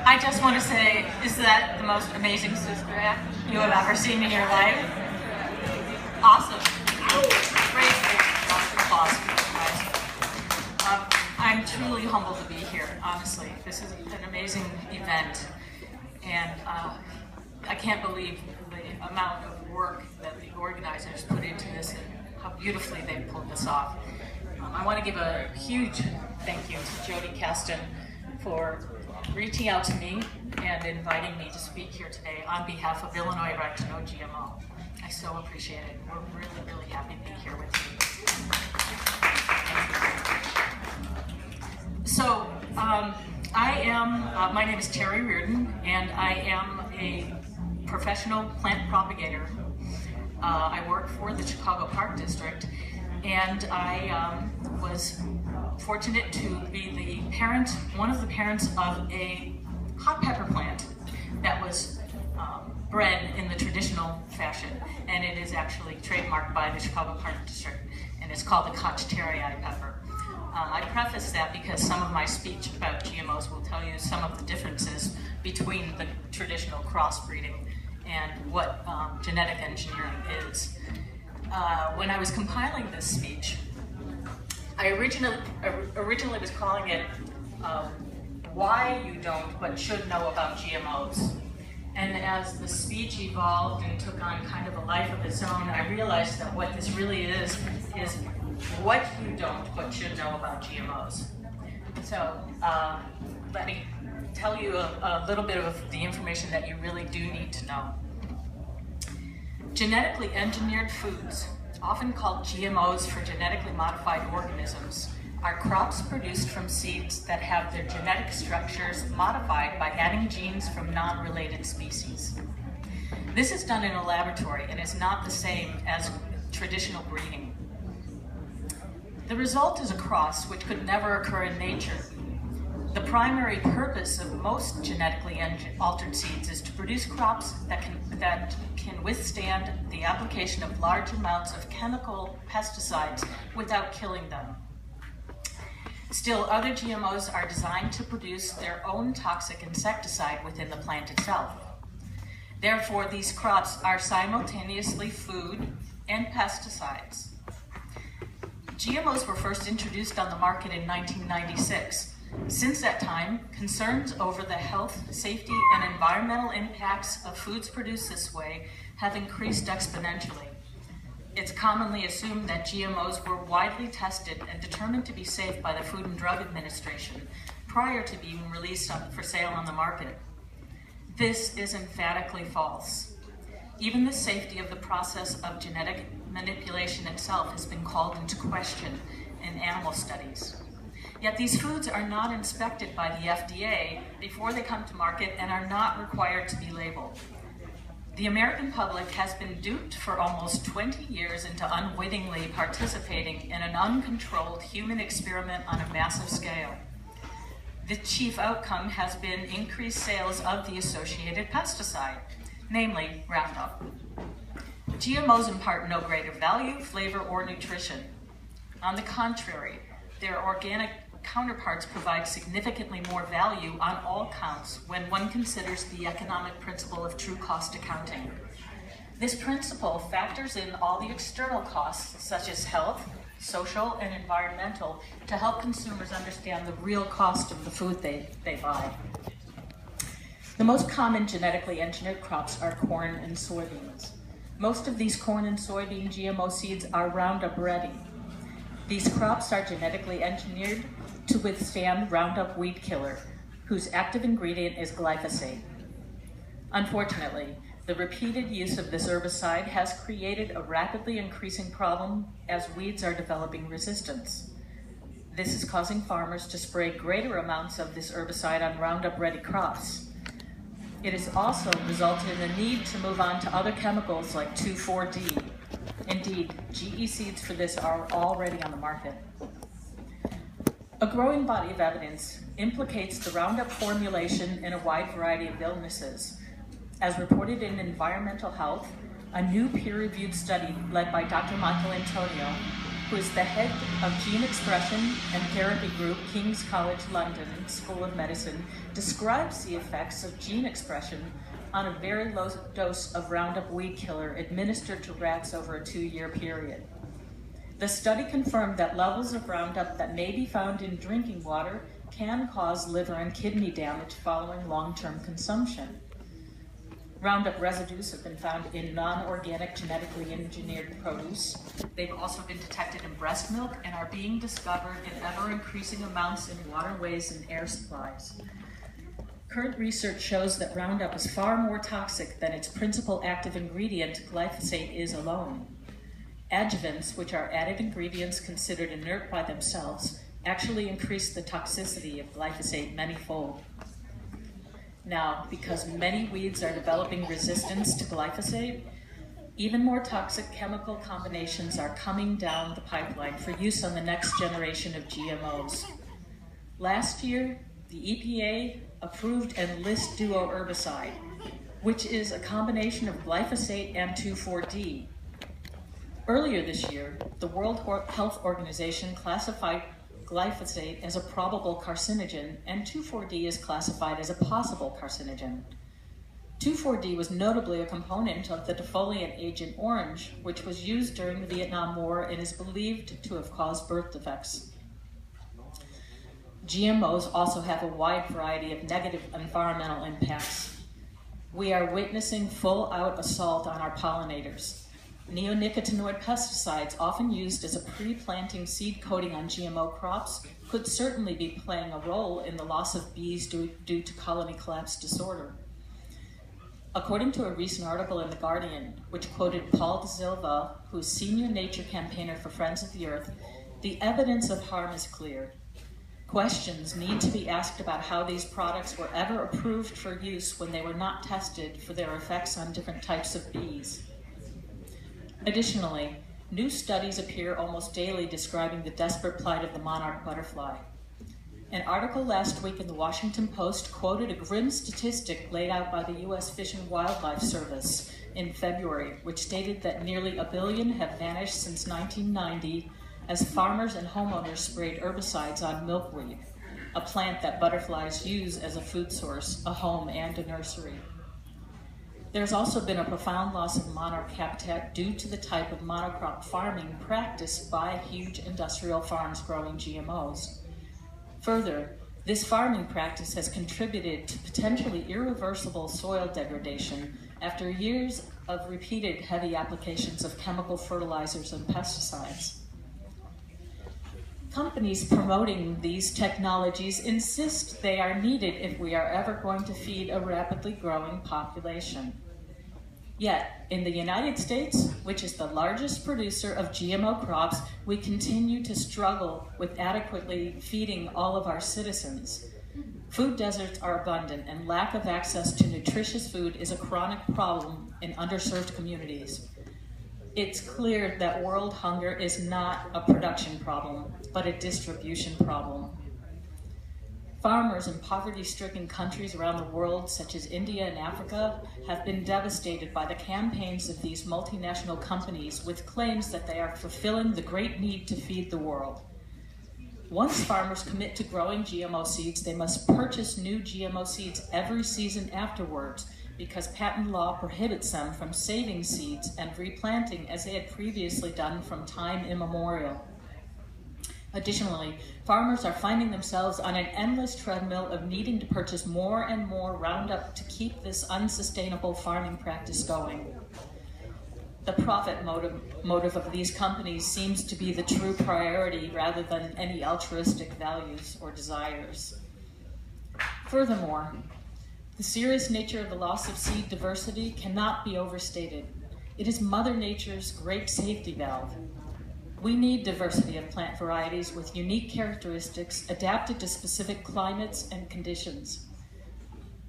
I just want to say, is that the most amazing Swiss-Graf you have ever seen in your life? Awesome. Great. Applause for you guys. I'm truly humbled to be here, honestly. This is an amazing event, and I can't believe the amount of work that the organizers put into this and how beautifully they pulled this off. I want to give a huge thank you to Jody Kasten for reaching out to me and inviting me to speak here today on behalf of Illinois Right to Know GMO. I so appreciate it. We're really, really happy to be here with you. So, my name is Terri Reardon, and I am a professional plant propagator. I work for the Chicago Park District, and I was fortunate to be one of the parents of a hot pepper plant that was bred in the traditional fashion, and it is actually trademarked by the Chicago Park District, and it's called the Koch Terri pepper. I preface that because some of my speech about GMOs will tell you some of the differences between the traditional crossbreeding and what genetic engineering is. When I was compiling this speech, I originally was calling it Why You Don't But Should Know About GMOs. And as the speech evolved and took on kind of a life of its own, I realized that what this really is what you don't but should know about GMOs. So let me tell you a little bit of the information that you really do need to know. Genetically engineered foods, often called GMOs for genetically modified organisms, are crops produced from seeds that have their genetic structures modified by adding genes from non-related species. This is done in a laboratory and is not the same as traditional breeding. The result is a cross which could never occur in nature. The primary purpose of most genetically altered seeds is to produce crops that can withstand the application of large amounts of chemical pesticides without killing them. Still, other GMOs are designed to produce their own toxic insecticide within the plant itself. Therefore, these crops are simultaneously food and pesticides. GMOs were first introduced on the market in 1996. Since that time, concerns over the health, safety, and environmental impacts of foods produced this way have increased exponentially. It's commonly assumed that GMOs were widely tested and determined to be safe by the Food and Drug Administration prior to being released for sale on the market. This is emphatically false. Even the safety of the process of genetic manipulation itself has been called into question in animal studies. Yet these foods are not inspected by the FDA before they come to market and are not required to be labeled. The American public has been duped for almost 20 years into unwittingly participating in an uncontrolled human experiment on a massive scale. The chief outcome has been increased sales of the associated pesticide, namely Roundup. GMOs impart no greater value, flavor, or nutrition. On the contrary, their organic counterparts provide significantly more value on all counts when one considers the economic principle of true cost accounting. This principle factors in all the external costs, such as health, social, and environmental, to help consumers understand the real cost of the food they buy. The most common genetically engineered crops are corn and soybeans. Most of these corn and soybean GMO seeds are Roundup Ready. These crops are genetically engineered to withstand Roundup weed killer, whose active ingredient is glyphosate. Unfortunately, the repeated use of this herbicide has created a rapidly increasing problem as weeds are developing resistance. This is causing farmers to spray greater amounts of this herbicide on Roundup Ready crops. It has also resulted in the need to move on to other chemicals like 2,4-D. Indeed, GE seeds for this are already on the market. A growing body of evidence implicates the Roundup formulation in a wide variety of illnesses. As reported in Environmental Health, a new peer-reviewed study led by Dr. Michael Antonio who is the head of Gene Expression and Therapy Group, King's College London School of Medicine, describes the effects of gene expression on a very low dose of Roundup weed killer administered to rats over a 2-year period. The study confirmed that levels of Roundup that may be found in drinking water can cause liver and kidney damage following long-term consumption. Roundup residues have been found in non-organic genetically engineered produce. They've also been detected in breast milk and are being discovered in ever-increasing amounts in waterways and air supplies. Current research shows that Roundup is far more toxic than its principal active ingredient, glyphosate, is alone. Adjuvants, which are added ingredients considered inert by themselves, actually increase the toxicity of glyphosate many-fold. Now, because many weeds are developing resistance to glyphosate, even more toxic chemical combinations are coming down the pipeline for use on the next generation of GMOs. Last year, the EPA approved Enlist Duo herbicide, which is a combination of glyphosate and 2,4-D. Earlier this year, the World Health Organization classified glyphosate as a probable carcinogen, and 2,4-D is classified as a possible carcinogen. 2,4-D was notably a component of the defoliant agent orange, which was used during the Vietnam War and is believed to have caused birth defects. GMOs also have a wide variety of negative environmental impacts. We are witnessing full-out assault on our pollinators. Neonicotinoid pesticides, often used as a pre-planting seed coating on GMO crops, could certainly be playing a role in the loss of bees due to colony collapse disorder. According to a recent article in The Guardian, which quoted Paul De Silva, who is senior nature campaigner for Friends of the Earth, the evidence of harm is clear. Questions need to be asked about how these products were ever approved for use when they were not tested for their effects on different types of bees. Additionally, new studies appear almost daily describing the desperate plight of the monarch butterfly. An article last week in the Washington Post quoted a grim statistic laid out by the U.S. Fish and Wildlife Service in February, which stated that nearly 1 billion have vanished since 1990 as farmers and homeowners sprayed herbicides on milkweed, a plant that butterflies use as a food source, a home, and a nursery. There's also been a profound loss of monarch habitat due to the type of monocrop farming practiced by huge industrial farms growing GMOs. Further, this farming practice has contributed to potentially irreversible soil degradation after years of repeated heavy applications of chemical fertilizers and pesticides. Companies promoting these technologies insist they are needed if we are ever going to feed a rapidly growing population. Yet, in the United States, which is the largest producer of GMO crops, we continue to struggle with adequately feeding all of our citizens. Food deserts are abundant, and lack of access to nutritious food is a chronic problem in underserved communities. It's clear that world hunger is not a production problem, but a distribution problem. Farmers in poverty-stricken countries around the world, such as India and Africa, have been devastated by the campaigns of these multinational companies with claims that they are fulfilling the great need to feed the world. Once farmers commit to growing GMO seeds, they must purchase new GMO seeds every season afterwards, because patent law prohibits them from saving seeds and replanting as they had previously done from time immemorial. Additionally, farmers are finding themselves on an endless treadmill of needing to purchase more and more Roundup to keep this unsustainable farming practice going. The profit motive of these companies seems to be the true priority rather than any altruistic values or desires. Furthermore, the serious nature of the loss of seed diversity cannot be overstated. It is Mother Nature's great safety valve. We need diversity of plant varieties with unique characteristics adapted to specific climates and conditions.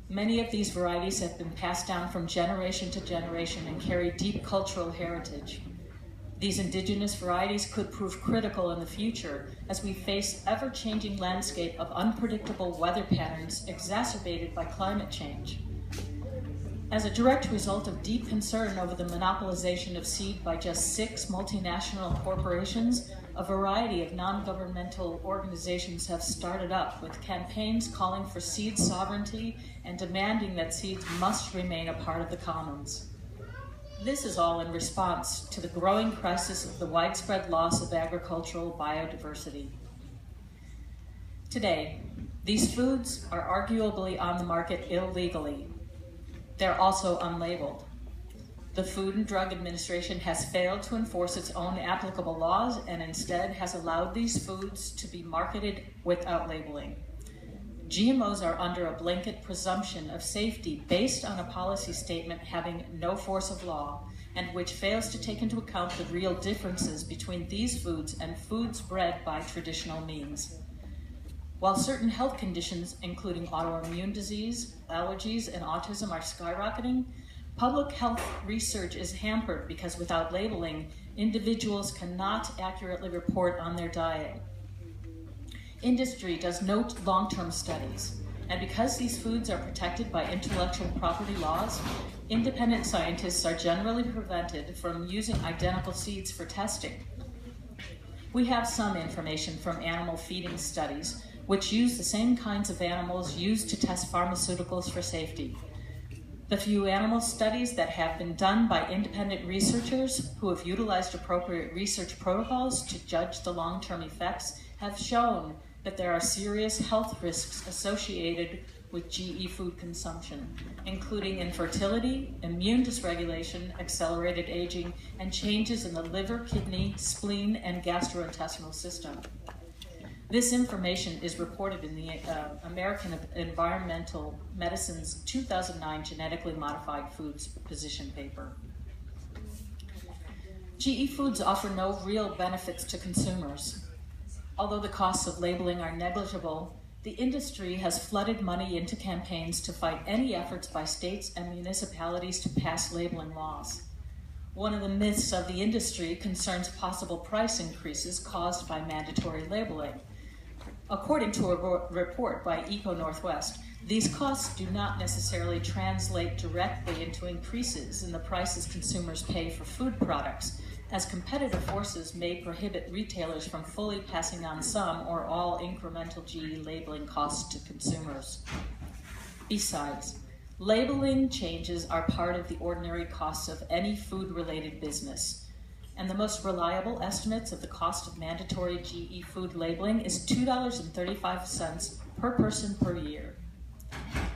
Many of these varieties have been passed down from generation to generation and carry deep cultural heritage. These indigenous varieties could prove critical in the future as we face ever-changing landscape of unpredictable weather patterns exacerbated by climate change. As a direct result of deep concern over the monopolization of seed by just 6 multinational corporations, a variety of non-governmental organizations have started up with campaigns calling for seed sovereignty and demanding that seeds must remain a part of the commons. This is all in response to the growing crisis of the widespread loss of agricultural biodiversity. Today, these foods are arguably on the market illegally. They're also unlabeled. The Food and Drug Administration has failed to enforce its own applicable laws and instead has allowed these foods to be marketed without labeling. GMOs are under a blanket presumption of safety based on a policy statement having no force of law and which fails to take into account the real differences between these foods and foods bred by traditional means. While certain health conditions, including autoimmune disease, allergies, and autism are skyrocketing, public health research is hampered because without labeling, individuals cannot accurately report on their diet. Industry does no long-term studies, and because these foods are protected by intellectual property laws, independent scientists are generally prevented from using identical seeds for testing. We have some information from animal feeding studies, which use the same kinds of animals used to test pharmaceuticals for safety. The few animal studies that have been done by independent researchers who have utilized appropriate research protocols to judge the long-term effects have shown that there are serious health risks associated with GE food consumption, including infertility, immune dysregulation, accelerated aging, and changes in the liver, kidney, spleen, and gastrointestinal system. This information is reported in the American Environmental Medicine's 2009 Genetically Modified Foods position paper. GE foods offer no real benefits to consumers. Although the costs of labeling are negligible, the industry has flooded money into campaigns to fight any efforts by states and municipalities to pass labeling laws. One of the myths of the industry concerns possible price increases caused by mandatory labeling. According to a report by Eco Northwest, these costs do not necessarily translate directly into increases in the prices consumers pay for food products, as competitive forces may prohibit retailers from fully passing on some or all incremental GE labeling costs to consumers. Besides, labeling changes are part of the ordinary costs of any food-related business, and the most reliable estimates of the cost of mandatory GE food labeling is $2.35 per person per year.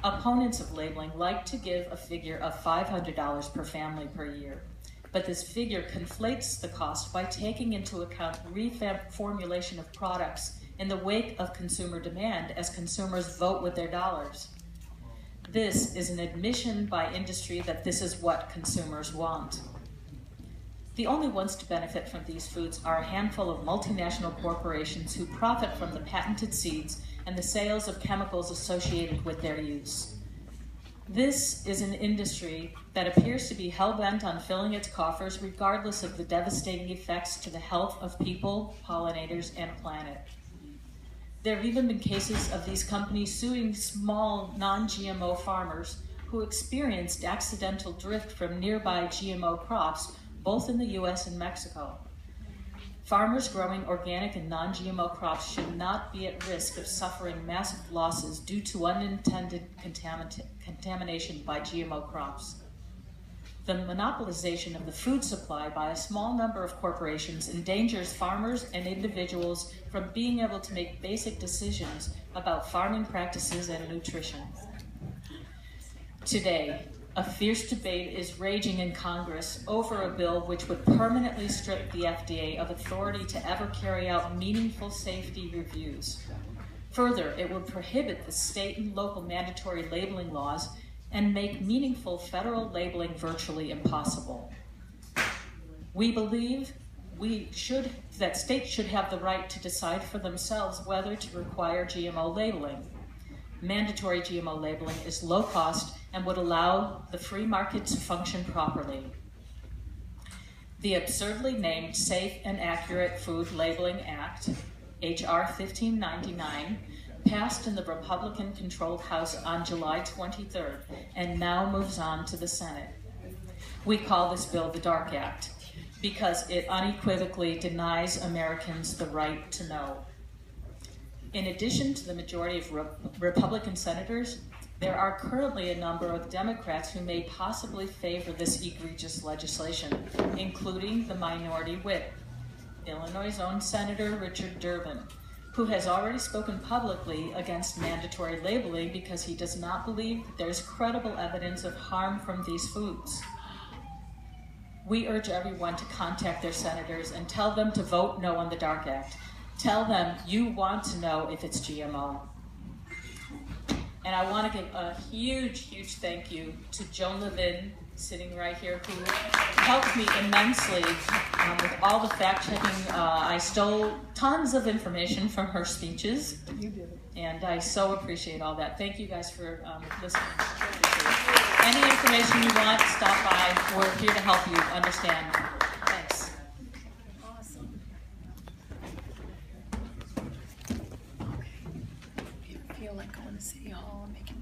Opponents of labeling like to give a figure of $500 per family per year, but this figure conflates the cost by taking into account reformulation of products in the wake of consumer demand as consumers vote with their dollars. This is an admission by industry that this is what consumers want. The only ones to benefit from these foods are a handful of multinational corporations who profit from the patented seeds and the sales of chemicals associated with their use. This is an industry that appears to be hell-bent on filling its coffers regardless of the devastating effects to the health of people, pollinators, and planet. There have even been cases of these companies suing small non-GMO farmers who experienced accidental drift from nearby GMO crops, both in the US and Mexico. Farmers growing organic and non-GMO crops should not be at risk of suffering massive losses due to unintended contamination by GMO crops. The monopolization of the food supply by a small number of corporations endangers farmers and individuals from being able to make basic decisions about farming practices and nutrition. Today, a fierce debate is raging in Congress over a bill which would permanently strip the FDA of authority to ever carry out meaningful safety reviews. Further, it would prohibit the state and local mandatory labeling laws and make meaningful federal labeling virtually impossible. We believe that states should have the right to decide for themselves whether to require GMO labeling. Mandatory GMO labeling is low cost and would allow the free market to function properly. The absurdly named Safe and Accurate Food Labeling Act, H.R. 1599, passed in the Republican-controlled House on July 23rd and now moves on to the Senate. We call this bill the Dark Act. because it unequivocally denies Americans the right to know. In addition to the majority of Republican senators, there are currently a number of Democrats who may possibly favor this egregious legislation, including the minority whip, Illinois' own Senator Richard Durbin, who has already spoken publicly against mandatory labeling because he does not believe that there's credible evidence of harm from these foods. We urge everyone to contact their senators and tell them to vote no on the DARK Act. Tell them you want to know if it's GMO. And I want to give a huge, huge thank you to Joan Levin, sitting right here, who helped me immensely with all the fact-checking. I stole tons of information from her speeches. You did. And I so appreciate all that. Thank you guys for listening. Any information you want, stop by. We're here to help you understand.